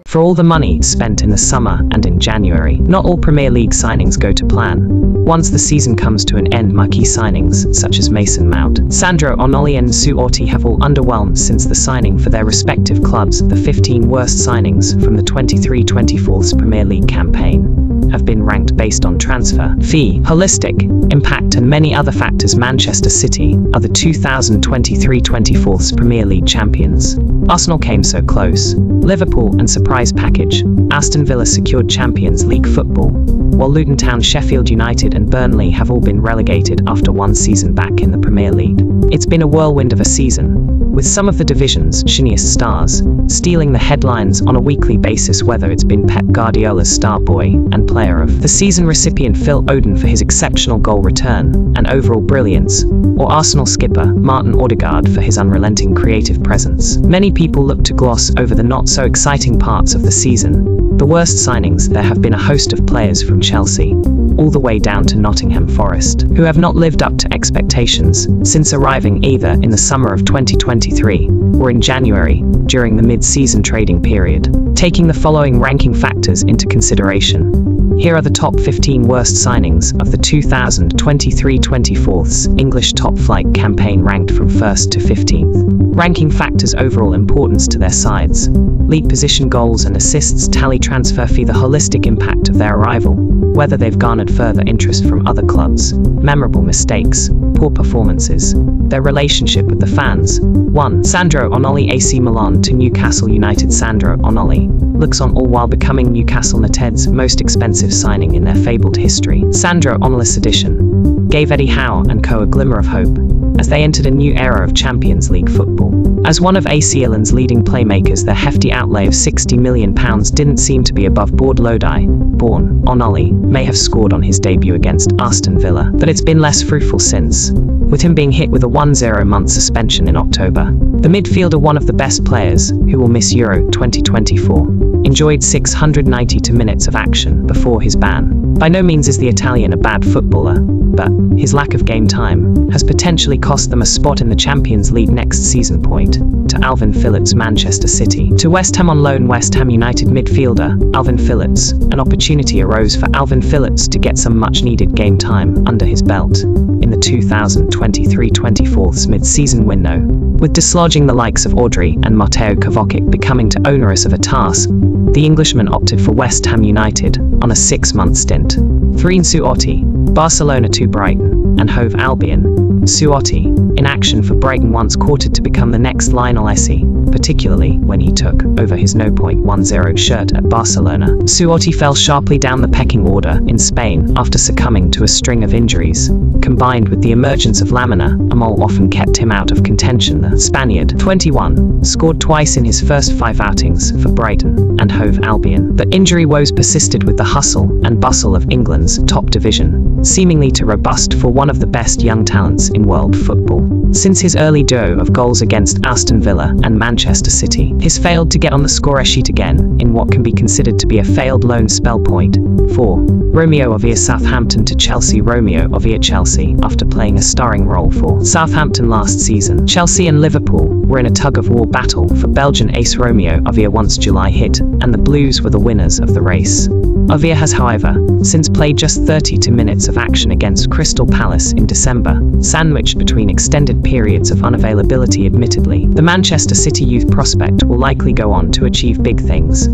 For all the money spent in the summer and in January, not all Premier League signings go to plan. Once the season comes to an end, marquee signings, such as Mason Mount, Sandro Tonali and Suoti have all underwhelmed since the signing for their respective clubs. The 15 worst signings from the 23-24 Premier League campaign have been ranked based on transfer fee, holistic impact and many other factors. Manchester City are the 2023-24 Premier League champions. Arsenal came so close. Liverpool and surprise package. Aston Villa secured Champions League football, while Luton Town, Sheffield United and Burnley have all been relegated after one season back in the Premier League. It's been a whirlwind of a season, with some of the division's shiniest stars stealing the headlines on a weekly basis, whether it's been Pep Guardiola's star boy and player of the season recipient Phil Foden for his exceptional goal return and overall brilliance, or Arsenal skipper Martin Odegaard for his unrelenting creative presence. Many people look to gloss over the not-so-exciting parts of the season. The worst signings. There have been a host of players from Chelsea, all the way down to Nottingham Forest, who have not lived up to expectations since arriving either in the summer of 2023 or in January during the mid-season trading period. Taking the following ranking factors into consideration, here are the top 15 worst signings of the 2023-24 English top flight campaign, ranked from 1st to 15th. Ranking factors: overall importance to their sides, league position, goals and assists, tally, transfer fee, the holistic impact of their arrival, whether they've garnered further interest from other clubs, memorable mistakes, poor performances, their relationship with the fans. 1. Sandro Tonali, AC Milan to Newcastle United. Sandro Tonali looks on all while becoming Newcastle United's most expensive signing in their fabled history. Sandro Tonali's addition gave Eddie Howe and co a glimmer of hope as they entered a new era of Champions League football. As one of AC Milan's leading playmakers, their hefty outlay of £60 million didn't seem to be above board. Lodi-born Tonali may have scored on his debut against Aston Villa, but it's been less fruitful since, with him being hit with a 1-0-month suspension in October. The midfielder, one of the best players who will miss Euro 2024, enjoyed 692 minutes of action before his ban. By no means is the Italian a bad footballer, but his lack of game time has potentially cost them a spot in the Champions League next season. Point to Alvin Phillips, Manchester City to West Ham on loan. West Ham United midfielder Alvin Phillips. An opportunity arose for Alvin Phillips to get some much-needed game time under his belt in the 2023-24 mid-season window, with dislodging the likes of Audrey and Mateo Kovacic becoming too onerous of a task. The Englishman opted for West Ham United on a 6-month stint. 3. Suoti, Barcelona to Brighton and Hove Albion. Suoti, in action for Brighton, once courted to become the next Lionel Messi, particularly when he took over his 0.10 shirt at Barcelona. Suoti fell sharply down the pecking order in Spain after succumbing to a string of injuries, combined with the emergence of Lamina, a mole often kept him out of contention. The Spaniard, 21, scored twice in his first 5 outings for Brighton and Hove Albion, but injury woes persisted, with the hustle and bustle of England's top division seemingly too robust for one of the best young talents in world football. Since his early duo of goals against Aston Villa and Manchester City, he's failed to get on the score sheet again in what can be considered to be a failed loan spell. Point 4. Romeo Ovia, Southampton to Chelsea. Romeo Ovia, Chelsea, after playing a starring role for Southampton last season. Chelsea and Liverpool were in a tug-of-war battle for Belgian ace Romeo Ovia once July hit, and the Blues were the winners of the race. Ovia has, however, since played just 32 minutes of action against Crystal Palace in December, sandwiched between extended periods of unavailability. Admittedly, the Manchester City youth prospect will likely go on to achieve big things,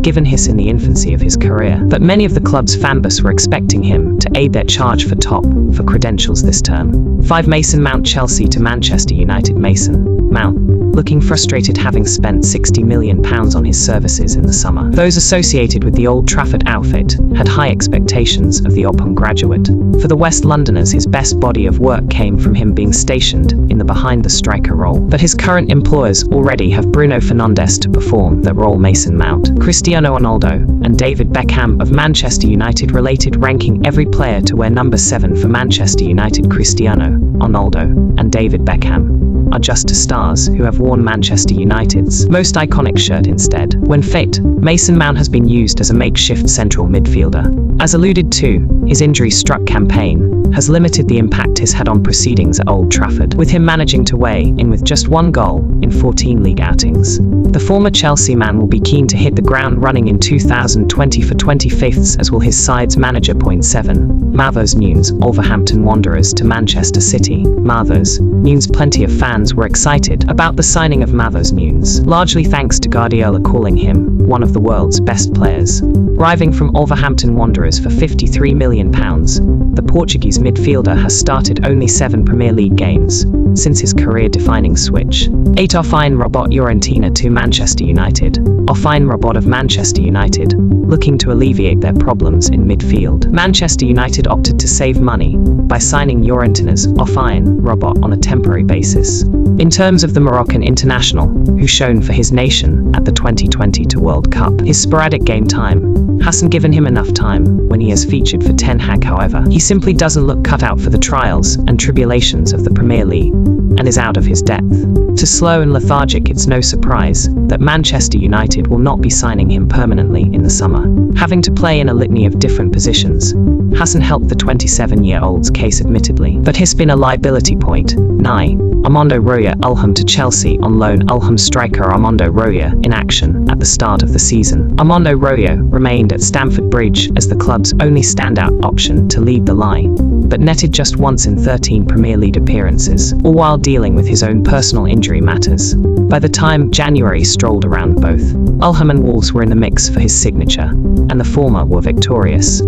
given he's in the infancy of his career, but many of the club's fanbase were expecting him to aid their charge for credentials this term. 5. Mason Mount, Chelsea to Manchester United. Mason Mount, looking frustrated, having spent £60 million on his services in the summer. Those associated with the Old Trafford outfit had high expectations of the Opham graduate. For the West Londoners, his best body of work came from him being stationed in the behind-the-striker role, but his current employers already have Bruno Fernandes to perform that role. Mason Mount, Cristiano Ronaldo and David Beckham of Manchester United related, ranking every player to wear number 7 for Manchester United. Cristiano Ronaldo and David Beckham are just 2 stars who have worn Manchester United's most iconic shirt instead. When fit, Mason Mount has been used as a makeshift central midfielder. As alluded to, his injury-struck campaign has limited the impact he's had on proceedings at Old Trafford, with him managing to weigh in with just 1 goal in 14 league outings. The former Chelsea man will be keen to hit the ground running in 2020 for 25th, as will his side's manager. Point 7. Matheus Nunes, Wolverhampton Wanderers to Manchester City. Matheus Nunes. Plenty of fans were excited about the signing of Matheus Nunes, largely thanks to Guardiola calling him one of the world's best players. Arriving from Wolverhampton Wanderers for £53 million, the Portuguese midfielder has started only 7 Premier League games since his career-defining switch. 8. Offine Robot Fiorentina to Manchester United. Offine Robot of Manchester United, looking to alleviate their problems in midfield. Manchester United opted to save money by signing Fiorentina's Offine Robot on a temporary basis. In terms of the Moroccan international, who shone for his nation at the 2022 World Cup, his sporadic game time hasn't given him enough time when he has featured for Ten Hag. However, he simply doesn't look cut out for the trials and tribulations of the Premier League and is out of his depth. To slow and lethargic, it's no surprise that Manchester United will not be signing him permanently in the summer. Having to play in a litany of different positions hasn't helped the 27-year-old's case admittedly, but has been a liability. Point 9. Armando Roya Fulham to Chelsea on loan. Fulham striker Armando Roya in action at the start of the season. Armando Roya remained at Stamford Bridge as the club's only standout option to lead the line, but netted just once in 13 Premier League appearances, all while dealing with his own personal injury matters. By the time January strolled around, both Fulham and Wolves were in the mix for his signature, and the former were victorious.